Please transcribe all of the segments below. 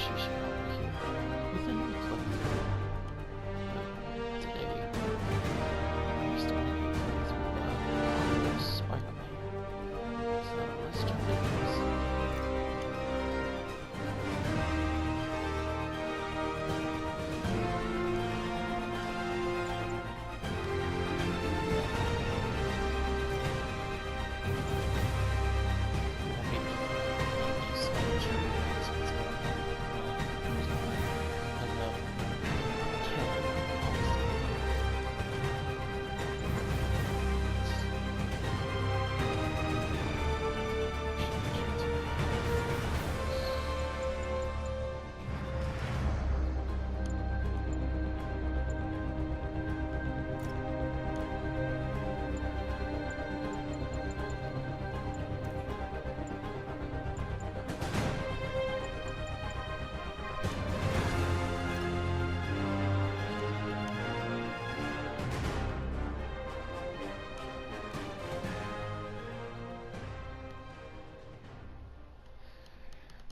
sushi over here within the clip. Today, we started going through Spider-Man. So let's jump into this.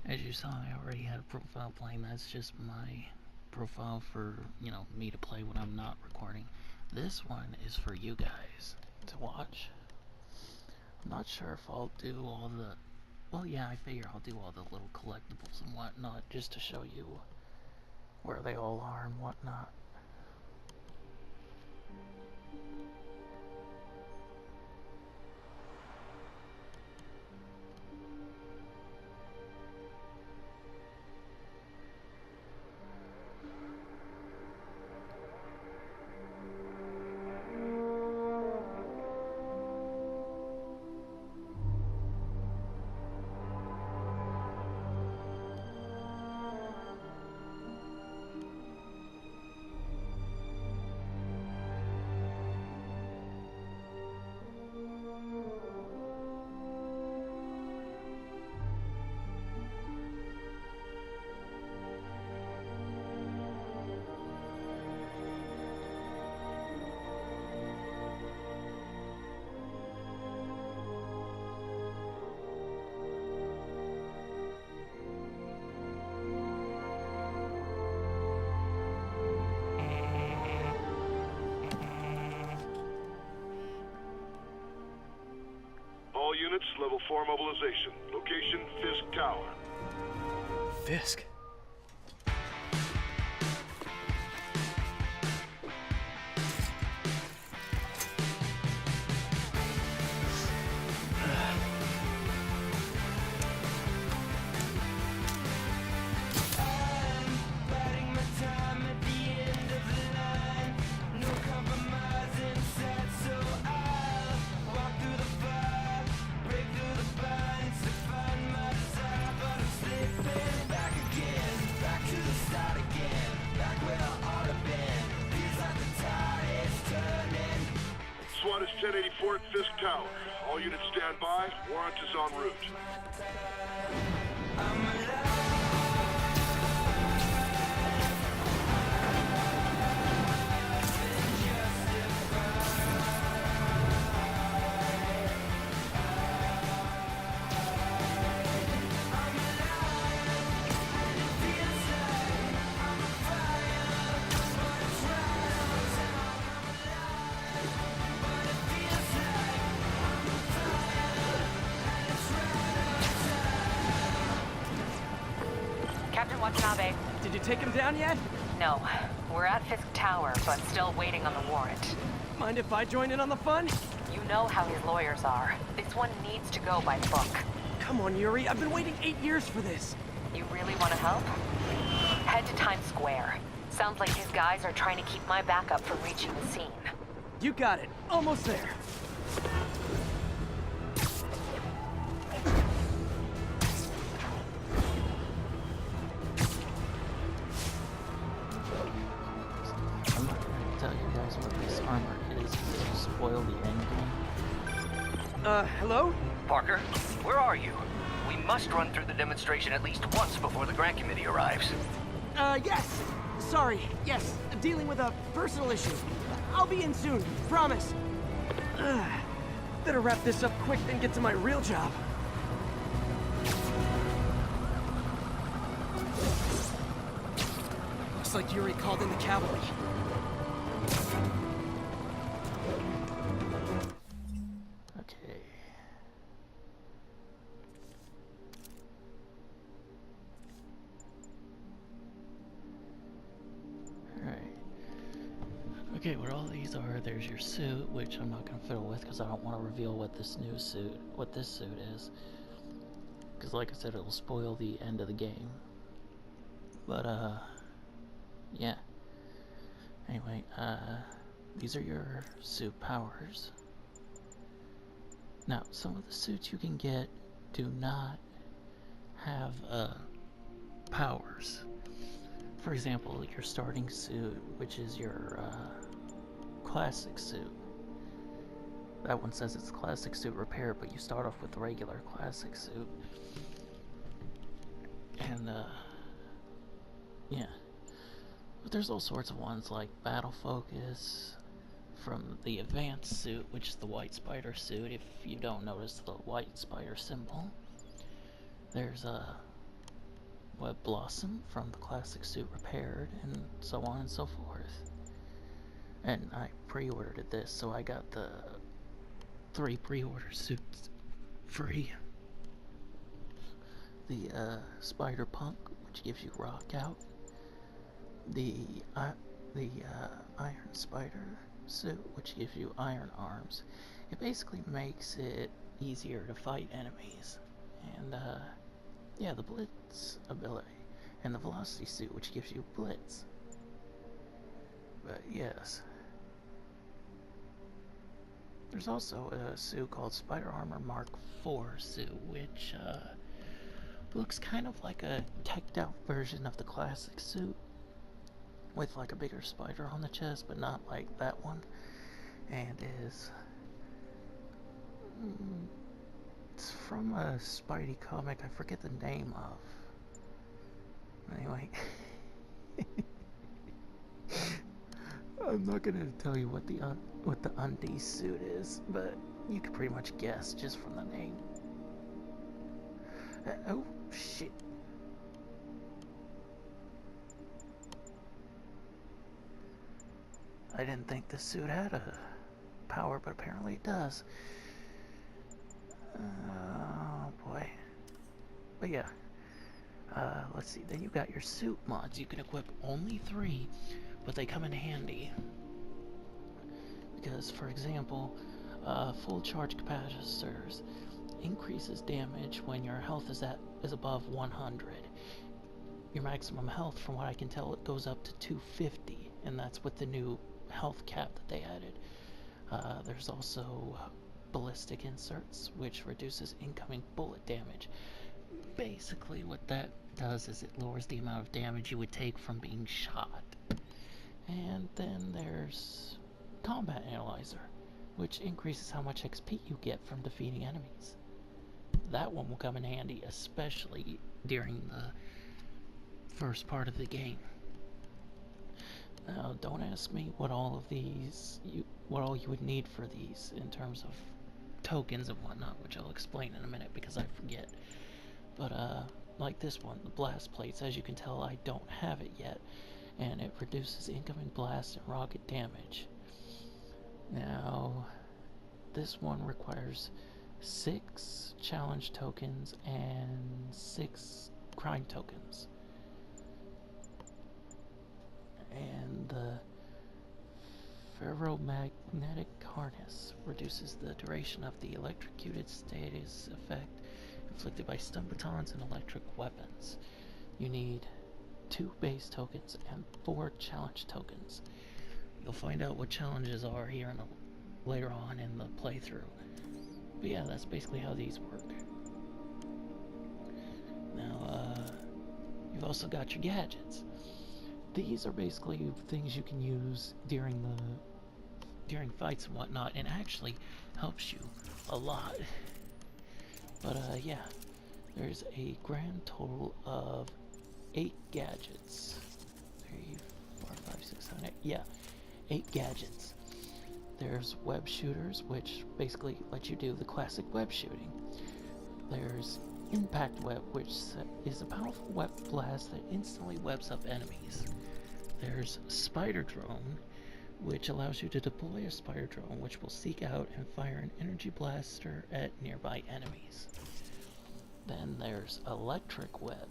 As you saw, I already had a profile playing. That's just my profile for, you know, me to play when I'm not recording. This one is for you guys to watch. I'm not sure if I'll do all the... Well, yeah, I figure I'll do all the little collectibles and whatnot just to show you where they all are and whatnot. All units, level 4 mobilization. Location, Fisk Tower. Fisk? SWAT is 1084 at Fisk Tower. All units stand by. Warrant is en route. Captain Watanabe. Did you take him down yet? No. We're at Fisk Tower, but still waiting on the warrant. Mind if I join in on the fun? You know how his lawyers are. This one needs to go by the book. Come on, Yuri. I've been waiting 8 years for this. You really want to help? Head to Times Square. Sounds like these guys are trying to keep my backup from reaching the scene. You got it. Almost there. I'm not going to tell you guys what this armor is because you spoil the end game. Hello? Parker, where are you? We must run through the demonstration at least once before the grant committee arrives. Yes. Sorry. Yes. Dealing with a personal issue. I'll be in soon. Promise. Better wrap this up quick than get to my real job. Looks like Yuri called in the cavalry. Okay. Alright. Okay, what all these are, there's your suit, which I'm not going to fiddle with because I don't want to reveal what this suit is. Because like I said, it'll spoil the end of the game. But, yeah. Anyway, these are your suit powers. Now, some of the suits you can get do not have, powers. For example, your starting suit, which is your, classic suit. That one says it's classic suit repair, but you start off with the regular classic suit. And, yeah. But there's all sorts of ones like Battle Focus, from the advanced suit, which is the white spider suit, if you don't notice the white spider symbol. There's Web Blossom from the classic suit repaired, and so on and so forth. And I pre-ordered this, so I got the 3 pre-order suits free. The Spider Punk, which gives you rock out. The Iron Spider suit, which gives you iron arms. It basically makes it easier to fight enemies. And yeah, the Blitz ability. And the Velocity suit, which gives you Blitz. But yes. There's also a suit called Spider Armor Mark IV suit, which looks kind of like a teched out version of the classic suit, with like a bigger spider on the chest, but not like that one. And is it's from a Spidey comic I forget the name of. Anyway, I'm not gonna tell you what the Undies suit is, but you can pretty much guess just from the name. Oh shit. I didn't think this suit had a power, but apparently it does. Oh boy. But yeah. Let's see. Then you got your suit mods. You can equip only 3, but they come in handy. Because, for example, full charge capacitors increases damage when your health is above 100. Your maximum health, from what I can tell, it goes up to 250, and that's with the new health cap that they added. There's also ballistic inserts, which reduces incoming bullet damage. Basically, what that does is it lowers the amount of damage you would take from being shot. And then there's Combat Analyzer, which increases how much XP you get from defeating enemies. That one will come in handy, especially during the first part of the game. Now, don't ask me what all you would need for these in terms of tokens and whatnot, which I'll explain in a minute because I forget. But like this one, the blast plates, as you can tell, I don't have it yet, and it reduces incoming blast and rocket damage. Now, this one requires 6 challenge tokens and 6 crime tokens. And the ferromagnetic harness reduces the duration of the electrocuted status effect inflicted by stun batons and electric weapons. You need 2 base tokens and 4 challenge tokens. You'll find out what challenges are here later on in the playthrough. But yeah, that's basically how these work. Now, you've also got your gadgets. These are basically things you can use during fights and whatnot, and actually helps you a lot. But yeah, there's a grand total of 8 gadgets. 3, 4, 5, 6, 7, 8. Yeah, 8 gadgets. There's web shooters, which basically let you do the classic web shooting. There's impact web, which is a powerful web blast that instantly webs up enemies. There's Spider Drone, which allows you to deploy a spider drone which will seek out and fire an energy blaster at nearby enemies. Then there's Electric Web,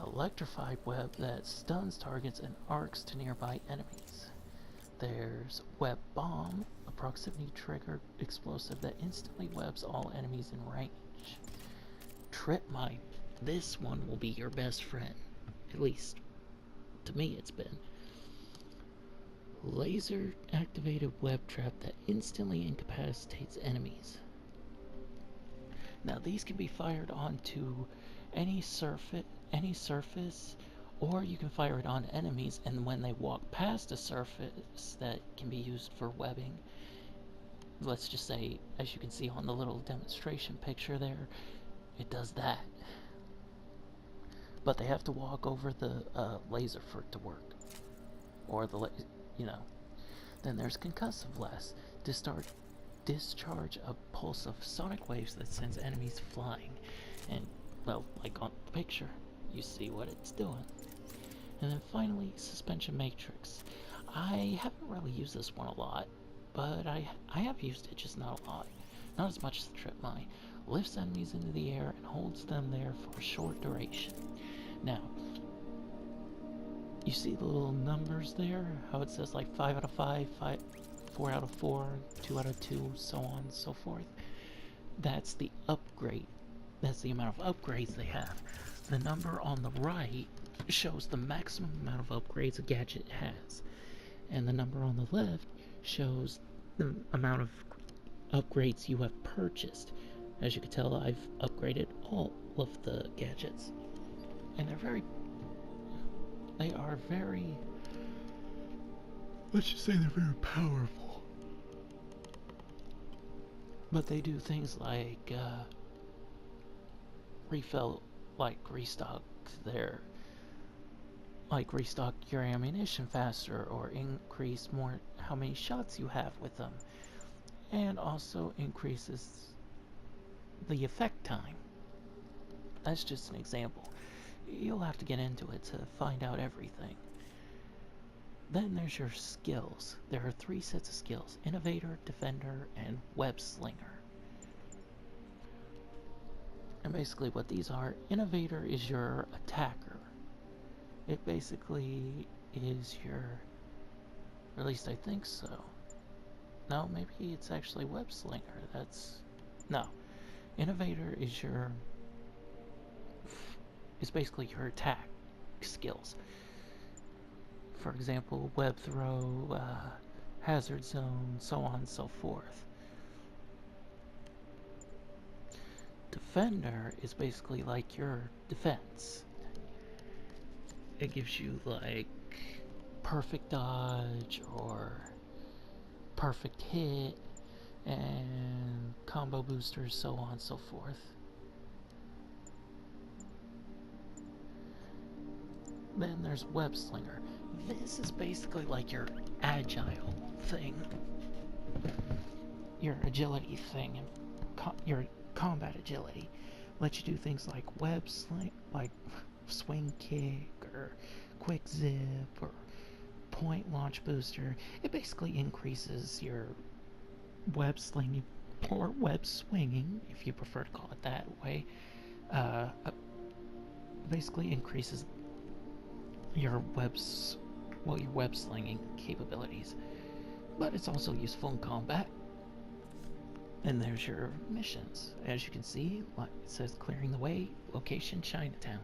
electrified web that stuns targets and arcs to nearby enemies. There's Web Bomb, a proximity triggered explosive that instantly webs all enemies in range. Trip Mine, this one will be your best friend, at least to me it's been. Laser activated web trap that instantly incapacitates enemies. Now these can be fired onto any surface, or you can fire it on enemies, and when they walk past a surface that can be used for webbing, let's just say, as you can see on the little demonstration picture there, it does that. But they have to walk over the laser for it to work, or the Then there's Concussive Blast. Discharge a pulse of sonic waves that sends enemies flying. And, well, like on the picture, you see what it's doing. And then finally, Suspension Matrix. I haven't really used this one a lot, but I have used it, just not a lot. Not as much as the Trip Mine. Lifts enemies into the air and holds them there for a short duration. Now, you see the little numbers there? How it says like 5 out of 5, 4 out of 4, 2 out of 2, so on and so forth. That's the upgrade. That's the amount of upgrades they have. The number on the right shows the maximum amount of upgrades a gadget has. And the number on the left shows the amount of upgrades you have purchased. As you can tell, I've upgraded all of the gadgets. And they are very, let's just say they're very powerful. But they do things like restock your ammunition faster, or increase more how many shots you have with them, and also increases the effect time. That's just an example. You'll have to get into it to find out everything. Then there's your skills. There are 3 sets of skills: Innovator, Defender, and Web Slinger. And basically what these are, Innovator is your attacker. It basically is your, or at least I think so. No, maybe it's actually Web Slinger. No. Innovator is basically your attack skills. For example, web throw, hazard zone, so on and so forth. Defender is basically like your defense. It gives you like perfect dodge or perfect hit and combo boosters, so on and so forth. Then there's Web Slinger. This is basically like your agile thing, your agility thing, and your combat agility. Lets you do things like web sling, like swing kick, or quick zip, or point launch booster. It basically increases your web slinging, or web swinging, if you prefer to call it that way. Basically increases your web slinging capabilities, but it's also useful in combat. And there's your missions. As you can see, it says clearing the way, location Chinatown,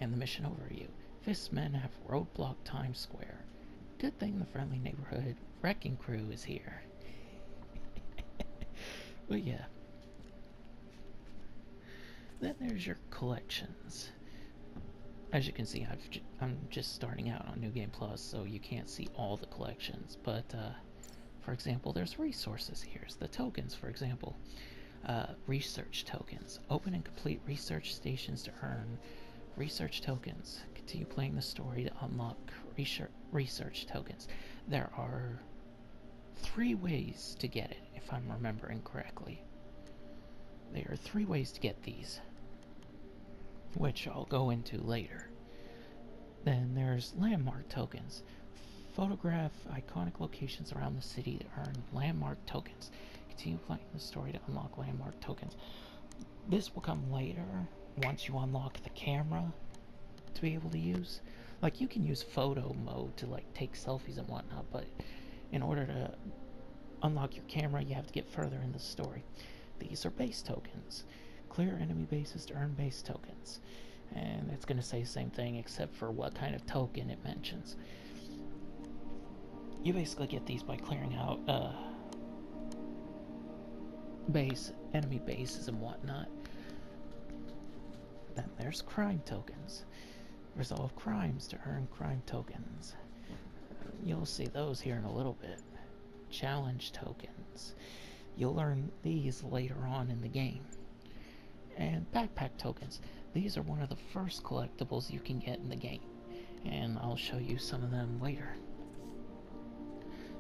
and the mission overview. Fisk's men have roadblocked Times Square. Good thing the friendly neighborhood wrecking crew is here. But yeah. Then there's your collections. As you can see, I'm just starting out on New Game Plus, so you can't see all the collections. But, for example, there's resources here. The tokens, for example. Research tokens. Open and complete research stations to earn research tokens. Continue playing the story to unlock research tokens. There are 3 ways to get it, if I'm remembering correctly. There are 3 ways to get these, which I'll go into later. Then there's landmark tokens. Photograph iconic locations around the city to earn landmark tokens. Continue playing the story to unlock landmark tokens. This will come later once you unlock the camera to be able to use. Like, you can use photo mode to like take selfies and whatnot, but in order to unlock your camera, you have to get further in the story. These are base tokens. Clear enemy bases to earn base tokens. And it's going to say the same thing except for what kind of token it mentions. You basically get these by clearing out enemy bases and whatnot. Then there's crime tokens. Resolve crimes to earn crime tokens. You'll see those here in a little bit. Challenge tokens. You'll earn these later on in the game. And backpack tokens. These are one of the first collectibles you can get in the game, and I'll show you some of them later.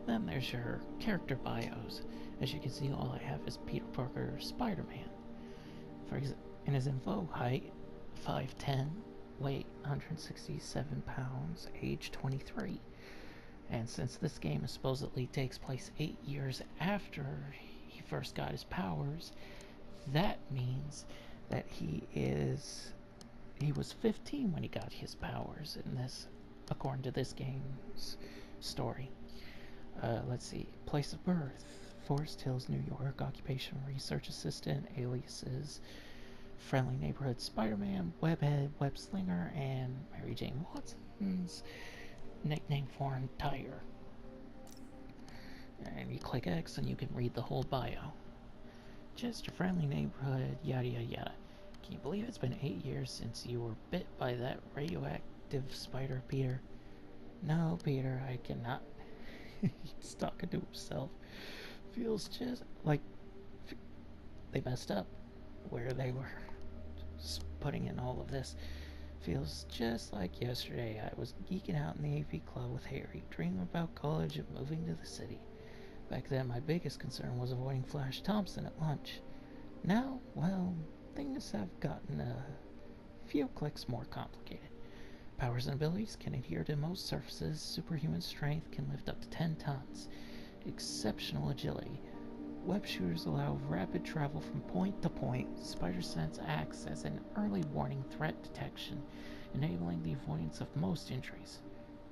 Then there's your character bios. As you can see, all I have is Peter Parker, Spider-Man. In his info, height 5'10", weight 167 pounds, age 23. And since this game supposedly takes place 8 years after he first got his powers, that means that he was 15 when he got his powers in this, according to this game's story. Let's see. Place of birth: Forest Hills, New York. Occupation: research assistant. Aliases: Friendly Neighborhood Spider-Man, Webhead, Web Slinger, and Mary Jane Watson's nickname Foreign Tiger. And you click X and you can read the whole bio. Just a friendly neighborhood, yada yada yada. Can you believe it's been 8 years since you were bit by that radioactive spider, Peter? No, Peter, I cannot. He's talking to himself. Feels just like they messed up where they were just putting in all of this. Feels just like yesterday. I was geeking out in the AV club with Harry, dreaming about college and moving to the city. Back then, my biggest concern was avoiding Flash Thompson at lunch. Now, well, things have gotten a few clicks more complicated. Powers and abilities can adhere to most surfaces. Superhuman strength can lift up to 10 tons. Exceptional agility. Web shooters allow rapid travel from point to point. Spider Sense acts as an early warning threat detection, enabling the avoidance of most injuries.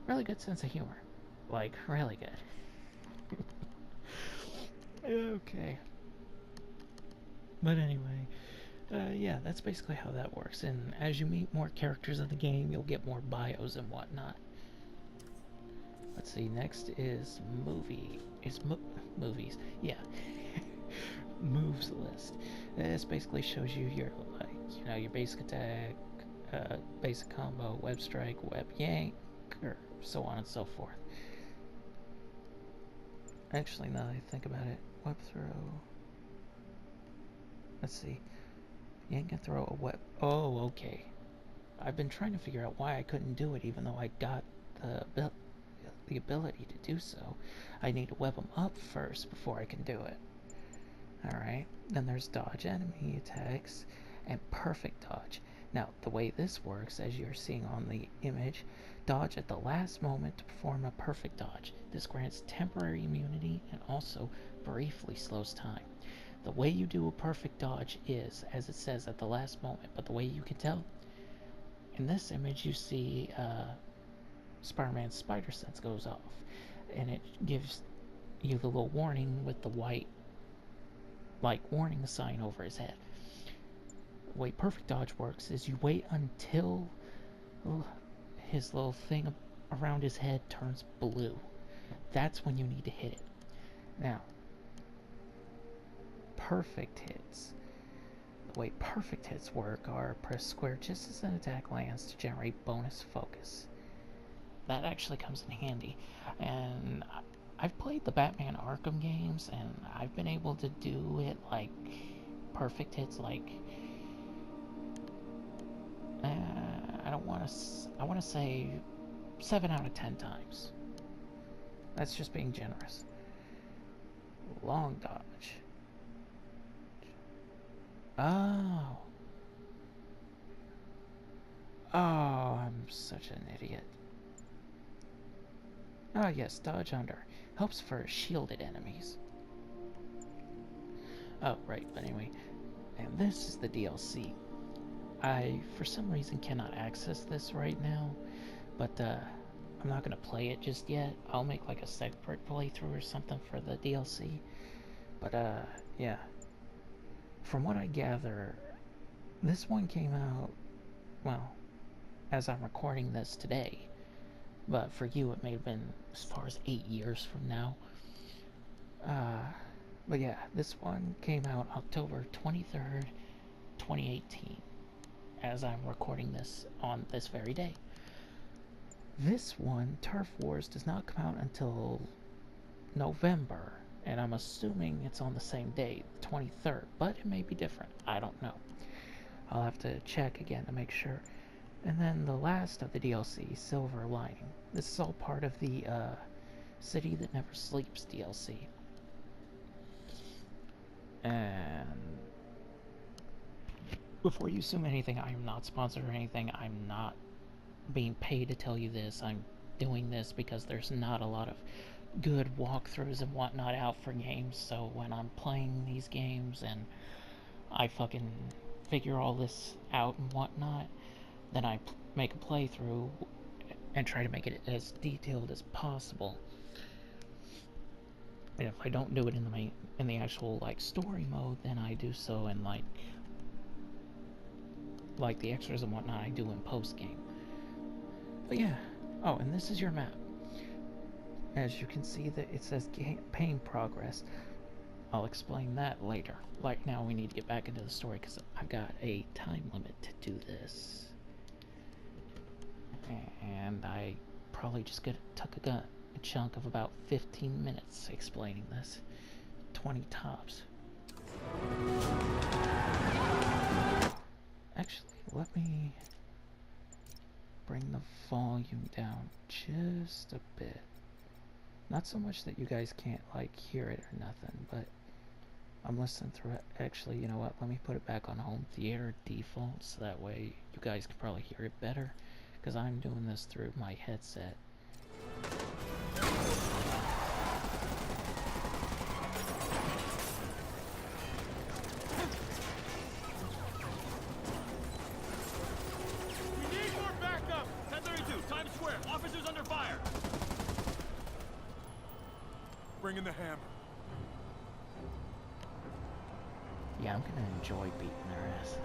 Really good sense of humor. Like, really good. Okay. But anyway, yeah, that's basically how that works. And as you meet more characters in the game, you'll get more bios and whatnot. Let's see, next is movies. Yeah. Moves list. This basically shows you your, your basic attack, basic combo, web strike, web yank, or so on and so forth. Actually, now that I think about it, web throw. Let's see. Yank can throw a web. Oh, okay. I've been trying to figure out why I couldn't do it, even though I got the ability to do so. I need to web them up first before I can do it. Alright. Then there's dodge enemy attacks and perfect dodge. Now, the way this works, as you're seeing on the image, dodge at the last moment to perform a perfect dodge. This grants temporary immunity and also briefly slows time. The way you do a perfect dodge is, as it says, at the last moment, but the way you can tell, in this image you see Spider-Man's spider sense goes off, and it gives you the little warning with the white, warning sign over his head. The way perfect dodge works is you wait until his little thing around his head turns blue. That's when you need to hit it. Now, perfect hits. The way perfect hits work are press square just as an attack lands to generate bonus focus. That actually comes in handy. And I've played the Batman Arkham games, and I've been able to do it like perfect hits, like I want to say 7 out of 10 times. That's just being generous. Long dodge. Oh, I'm such an idiot. Ah, yes, dodge under. Helps for shielded enemies. Oh, right, but anyway. And this is the DLC. I, for some reason, cannot access this right now, but I'm not gonna play it just yet. I'll make like a separate playthrough or something for the DLC. But yeah. From what I gather, this one came out, well, as I'm recording this today. But for you, it may have been as far as 8 years from now. But yeah, this one came out October 23rd, 2018. As I'm recording this on this very day. This one, Turf Wars, does not come out until November, and I'm assuming it's on the same day, the 23rd, but it may be different. I don't know. I'll have to check again to make sure. And then the last of the DLC, Silver Lining. This is all part of the City That Never Sleeps DLC. And before you assume anything, I am not sponsored or anything. I'm not being paid to tell you this. I'm doing this because there's not a lot of good walkthroughs and whatnot out for games. So when I'm playing these games and I fucking figure all this out and whatnot, then I make a playthrough and try to make it as detailed as possible. And if I don't do it in the actual like story mode, then I do so in like the extras and whatnot I do in post-game. But yeah. Oh, and this is your map. As you can see, that it says campaign progress. I'll explain that later. Right now we need to get back into the story because I've got a time limit to do this. And I probably just took a chunk of about 15 minutes explaining this. 20 tops. Actually, let me bring the volume down just a bit. Not so much that you guys can't, like, hear it or nothing, but I'm listening through it. Actually, you know what? Let me put it back on home theater default, so that way you guys can probably hear it better, because I'm doing this through my headset. Bring in the hammer. Yeah, I'm gonna enjoy beating their asses.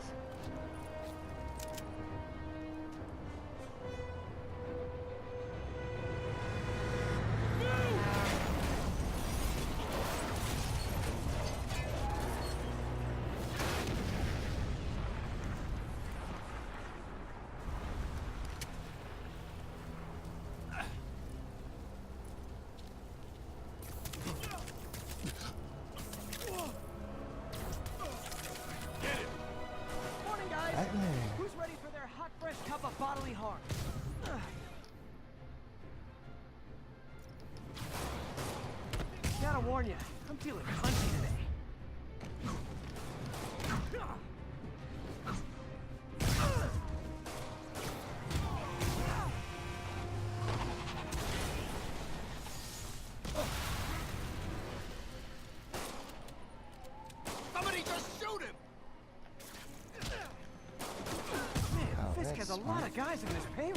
Who's ready for their hot, fresh cup of bodily harm? Gotta warn you, I'm feeling punchy today. Somebody just shoot him! Fisk has a lot of guys in his payroll.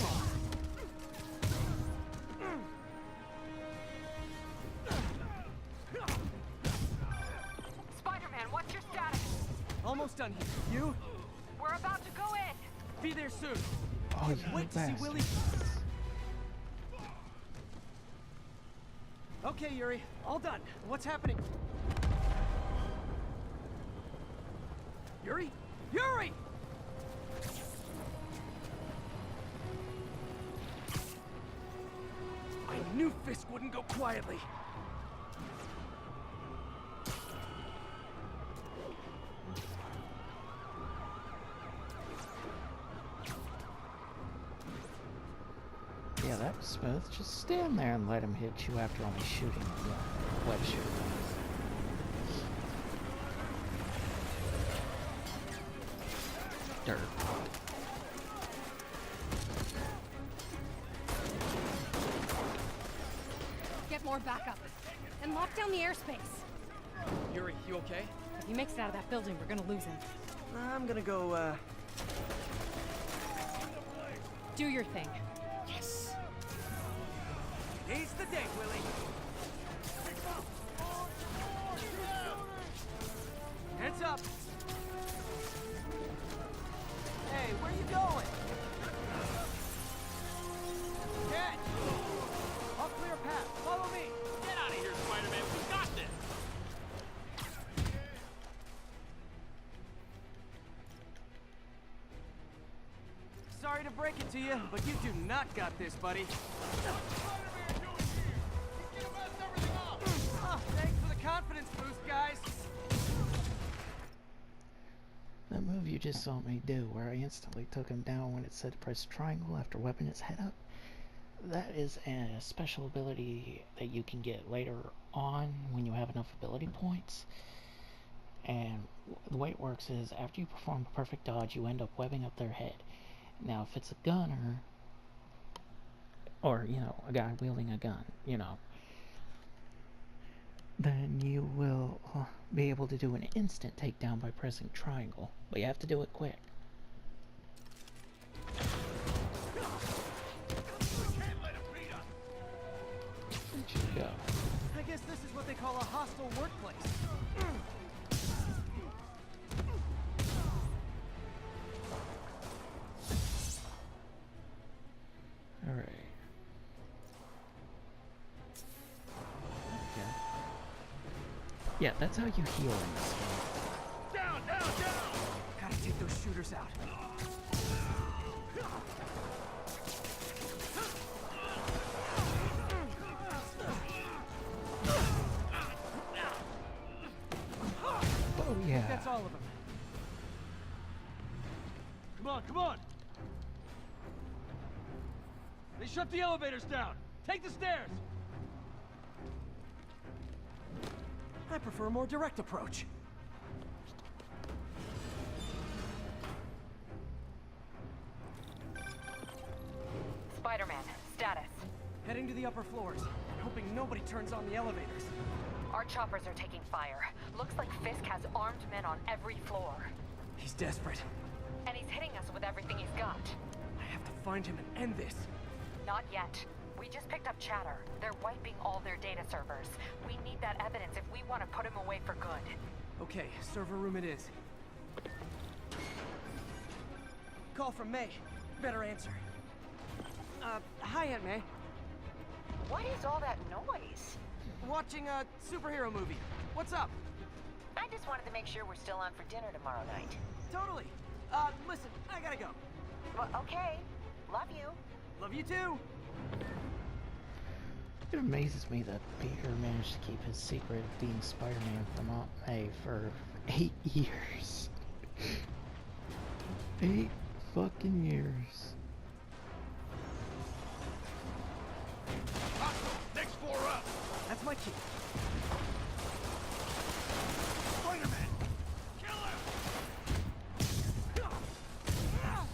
Spider-Man, what's your status? Almost done here. You? We're about to go in. Be there soon. Oh, you Wait to see bastard. Willie. Okay, Yuri. All done. What's happening? Yuri? Yuri! I knew Fisk wouldn't go quietly. Yeah, that was smooth. Just stand there and let him hit you after only shooting the web shooter. Dirt. more backup. And lock down the airspace. Yuri, you okay? If he makes it out of that building, we're gonna lose him. I'm gonna go, Do your thing. Yes! He's the day, Willie! Heads up! Hey, where you going? Catch! I'll clear a path. Follow me! Get out of here, Spider-Man. We got this. Sorry to break it to you, but you do not got this, buddy. Oh, thanks for the confidence boost, guys. The move you just saw me do, where I instantly took him down when it said press triangle after webbing his head up, that is a special ability that you can get later on when you have enough ability points. And the way it works is, after you perform a perfect dodge, you end up webbing up their head. Now, if it's a gunner, or, you know, a guy wielding a gun, you know, then you will be able to do an instant takedown by pressing triangle. But you have to do it quick. Where'd you go? I guess this is what they call a hostile workplace. Alright. Okay. Yeah, that's how you heal in this game. Down, down, down. Gotta take those shooters out. Oh yeah. That's all of them. Come on, come on. They shut the elevators down. Take the stairs. I prefer a more direct approach. Spider-Man, status. Heading to the upper floors, hoping nobody turns on the elevators. Our choppers are taking fire. Looks like Fisk has armed men on every floor. He's desperate. And he's hitting us with everything he's got. I have to find him and end this. Not yet. We just picked up chatter. They're wiping all their data servers. We need that evidence if we want to put him away for good. Okay, server room it is. Call from May. Better answer. Hi, Aunt May. What is all that noise? Watching a superhero movie. What's up? I just wanted to make sure we're still on for dinner tomorrow night. Totally. Listen, I gotta go. Well, okay. Love you. Love you too. It amazes me that Peter managed to keep his secret of being Spider-Man from Aunt May for 8 years. 8 fucking years. Next floor up. That's my key. Spider-Man. Kill him.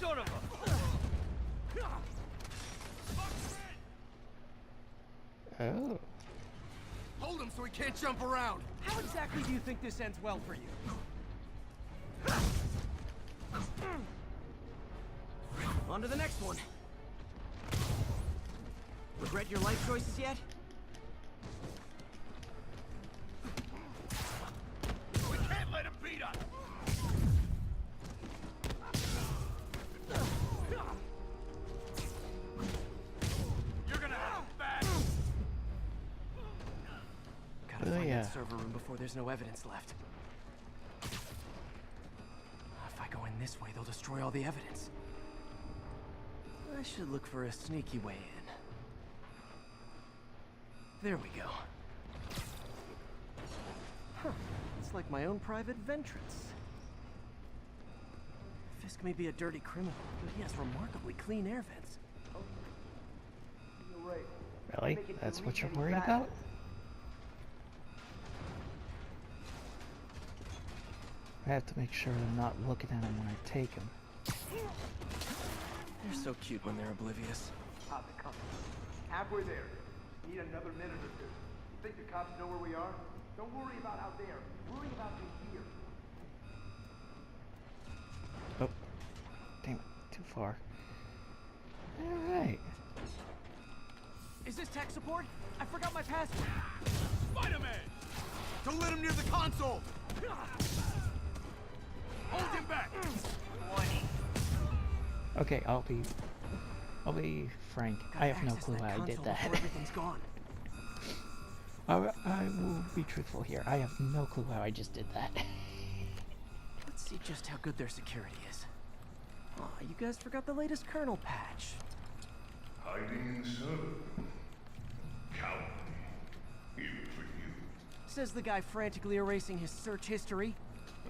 Son of a. Oh. Hold him so he can't jump around. How exactly do you think this ends well for you? On to the next one. Regret your life choices yet? We can't let him beat us. You're gonna have him back. Gotta Oh, find yeah. that server room before there's no evidence left. If I go in this way, they'll destroy all the evidence. I should look for a sneaky way in. There we go. Huh. It's like my own private ventrance. Fisk may be a dirty criminal, but he has remarkably clean air vents. You're right. Really? That's what you're worried about? I have to make sure I'm not looking at him when I take him. They're so cute when they're oblivious. How's it coming? Halfway there. Need another minute or two. You think the cops know where we are? Don't worry about out there. Worry about in here. Oh, damn it, too far. Alright. Is this tech support? I forgot my password. Spider-Man! Don't let him near the console! Hold him back! 20. Okay, I'll be frank. I have no clue how I did that. Everything's gone. I will be truthful here. I have no clue how I just did that. Let's see just how good their security is. Aw, you guys forgot the latest kernel patch. Hiding in the server. Cowardly. Even for you. Says the guy frantically erasing his search history.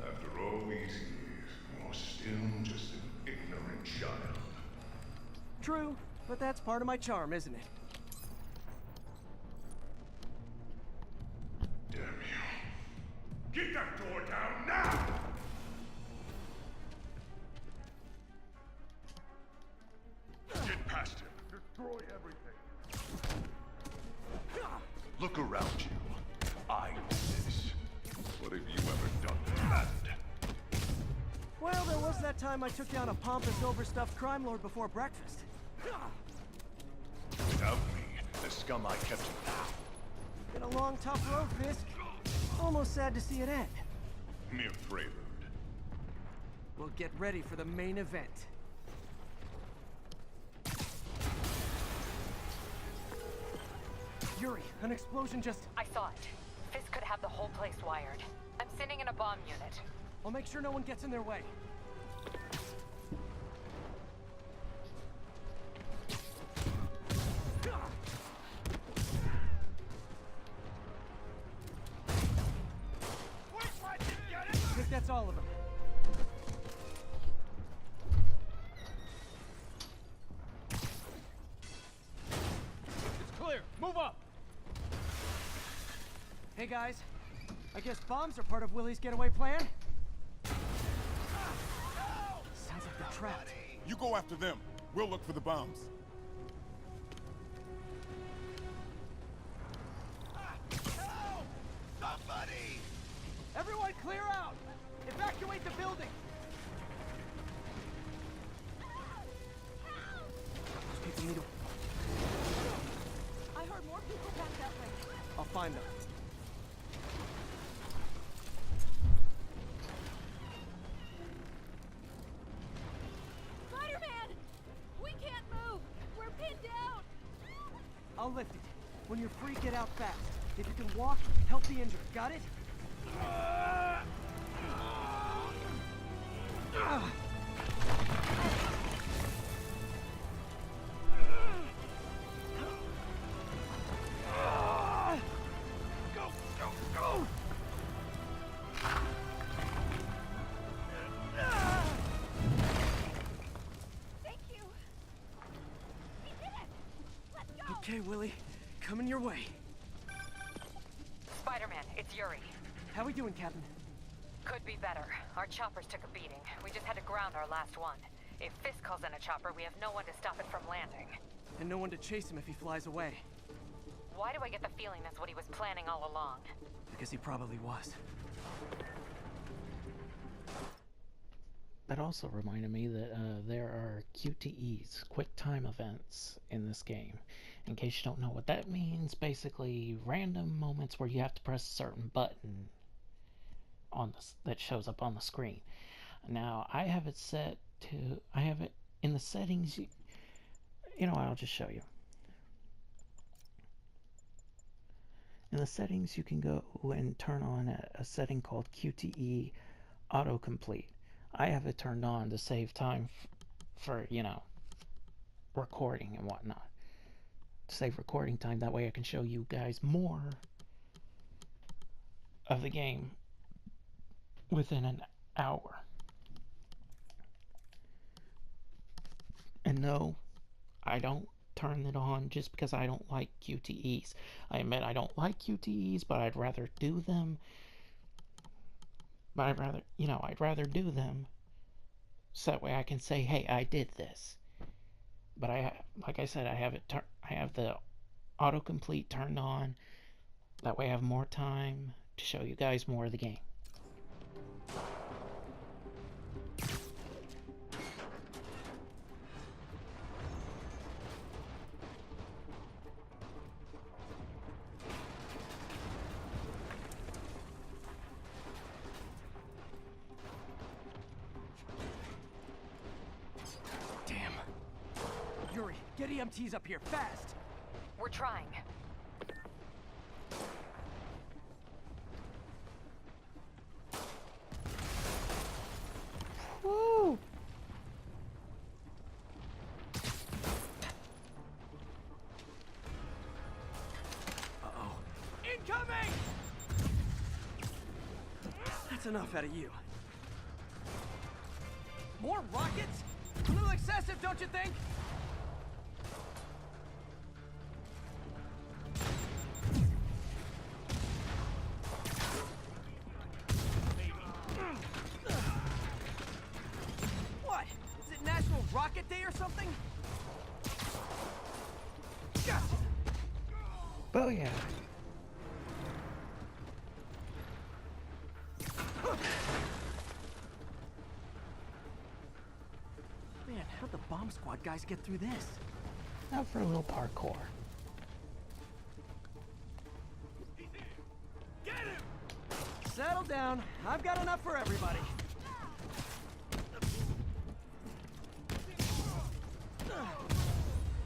After all these years, you're still just an ignorant child. True, but that's part of my charm, isn't it? Damn you. Get that door down now! Get past him. Destroy everything. Look around you. I did this. What have you ever done that? Well, there was that time I took down a pompous, overstuffed crime lord before breakfast. Without me, the scum I kept Been a long, tough road, Fisk. Almost sad to see it end. mere prelude. We'll get ready for the main event. Yuri, an explosion just... I saw it. Fisk could have the whole place wired. I'm sending in a bomb unit. I'll make sure no one gets in their way. I think that's all of them. It's clear. Move up. Hey guys, I guess bombs are part of Willie's getaway plan? Sounds like they're trapped. You go after them. We'll look for the bombs. Somebody! Everyone clear out! Evacuate the building! Those people need to... I heard more people back that way. I'll find them. Spider-Man! We can't move! We're pinned down! I'll lift it. When you're free, get out fast. If you can walk, help the injured. Got it? Go, go, go! Thank you! We did it! Let's go! Okay, Willie. Coming your way. Spider-Man, it's Yuri. How we doing, Captain? Could be better. Our choppers took a beating. We just had to ground our last one. If Fisk calls in a chopper, we have no one to stop it from landing. And no one to chase him if he flies away. Why do I get the feeling that's what he was planning all along? Because he probably was. That also reminded me that there are QTEs, quick time events, in this game. In case you don't know what that means, basically random moments where you have to press a certain button on that shows up on the screen. Now, I have it set to... I have it in the settings... You know what, I'll just show you. In the settings, you can go and turn on a setting called QTE autocomplete. I have it turned on to save time for, you know, recording and whatnot. To save recording time, that way I can show you guys more of the game within an hour. And no, I don't turn it on just because I don't like QTEs. I admit I don't like QTEs, but I'd rather do them. But I'd rather do them so that way I can say, hey, I did this. But like I said, I have the autocomplete turned on. That way I have more time to show you guys more of the game. Damn. Yuri, get EMTs up here, fast! We're trying. Woo! Uh-oh. Incoming! That's enough out of you. More rockets? A little excessive, don't you think? What? Is it National Rocket Day or something? Booyah! Man, how'd the bomb squad guys get through this? Now for a little parkour. Get him! Settle down. I've got enough for everybody.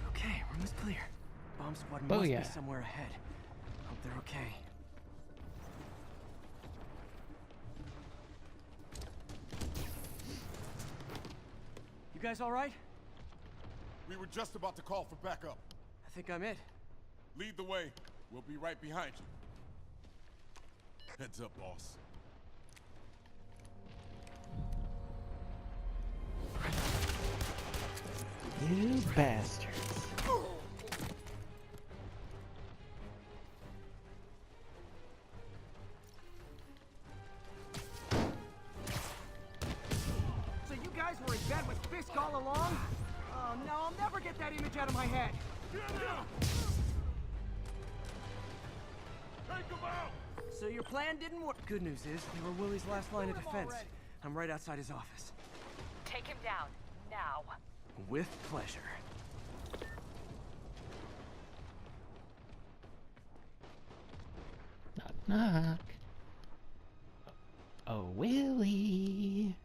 Okay, room is clear. Bomb squad must be somewhere ahead. Hope they're okay. You guys all right? We were just about to call for backup. I think I'm it. Lead the way. We'll be right behind you. Heads up, boss. You bastards. So you guys were in bed with Fisk all along? Oh no, I'll never get that image out of my head. Take him out! So your plan didn't work. Good news is, they were Willie's last line of defense. I'm right outside his office. Take him down. Now. With pleasure. Knock, knock. Oh, Willie.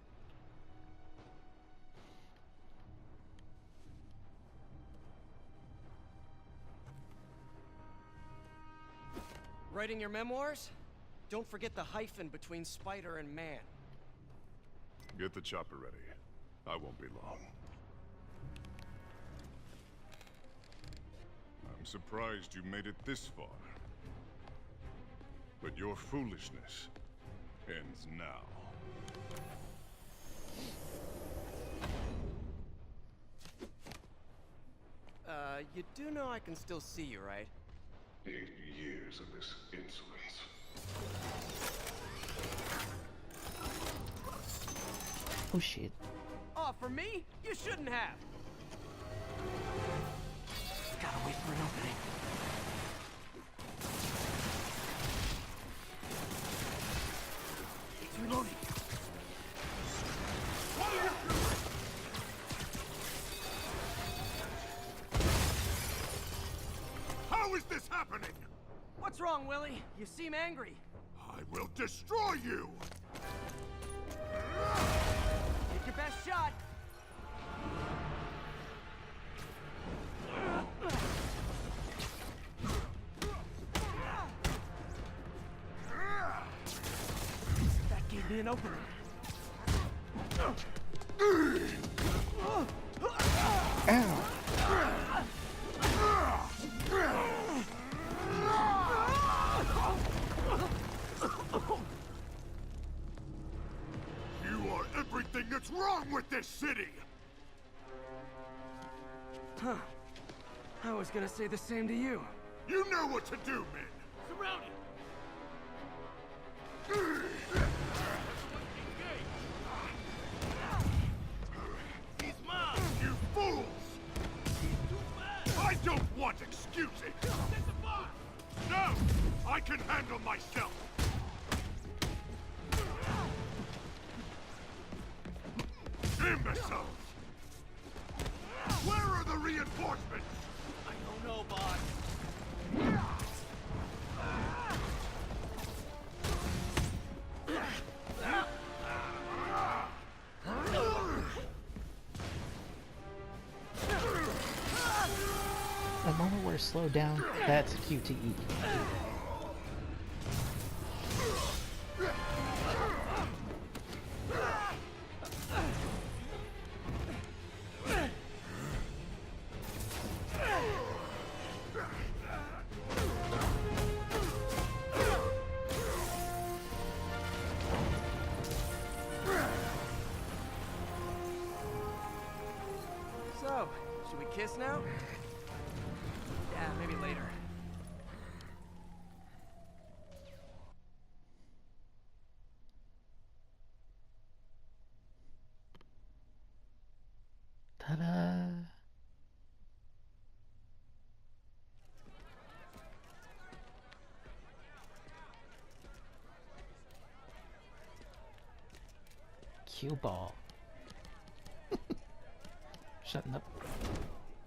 Writing your memoirs? Don't forget the hyphen between spider and man. Get the chopper ready. I won't be long. I'm surprised you made it this far. But your foolishness ends now. You do know I can still see you, right? 8 years of this insolence. Oh shit. Oh, for me? You shouldn't have. Gotta wait for an opening. It's reloading. How is this happening? What's wrong, Willie? You seem angry. I will destroy you! Take your best shot. That gave me an opening. Ow. You are everything that's wrong with this city! Huh. I was gonna say the same to you. You know what to do, men! Surround it! He's mine! You fools! I don't want excuses! No! I can handle myself! Imbeciles! Where are the reinforcements? I don't know, boss. The moment we're slowed down, that's a QTE. So, should we kiss now? Yeah, maybe later. Ta-da! Cue ball. Shutting up.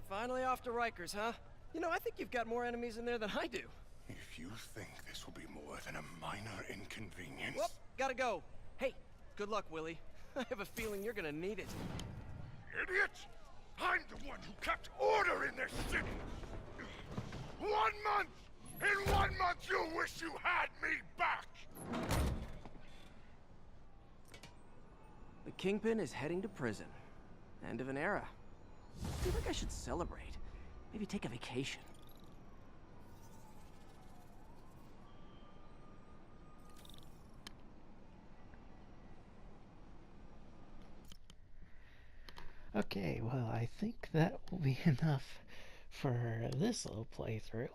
Finally off to Rikers, huh? You know, I think you've got more enemies in there than I do. If you think this will be more than a minor inconvenience... Whoop, gotta go. Hey, good luck, Willie. I have a feeling you're gonna need it. Idiot! I'm the one who kept order in this city! 1 month! In 1 month you'll wish you had me back! The Kingpin is heading to prison. End of an era. I feel like I should celebrate. Maybe take a vacation. Okay, well, I think that will be enough for this little playthrough.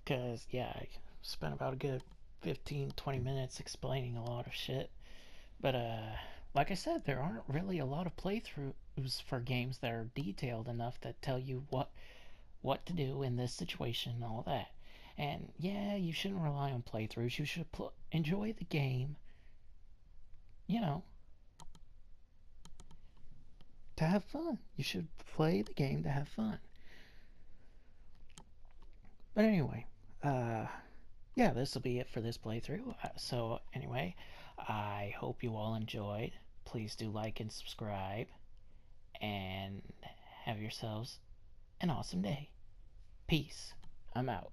Because, yeah, I spent about a good 15-20 minutes explaining a lot of shit. But, like I said, there aren't really a lot of playthroughs for games that are detailed enough that tell you what to do in this situation and all that. And, yeah, you shouldn't rely on playthroughs. You should enjoy the game, you know, to have fun. You should play the game to have fun. But anyway, yeah, this will be it for this playthrough. So anyway, I hope you all enjoyed. Please do like and subscribe, and have yourselves an awesome day. Peace. I'm out.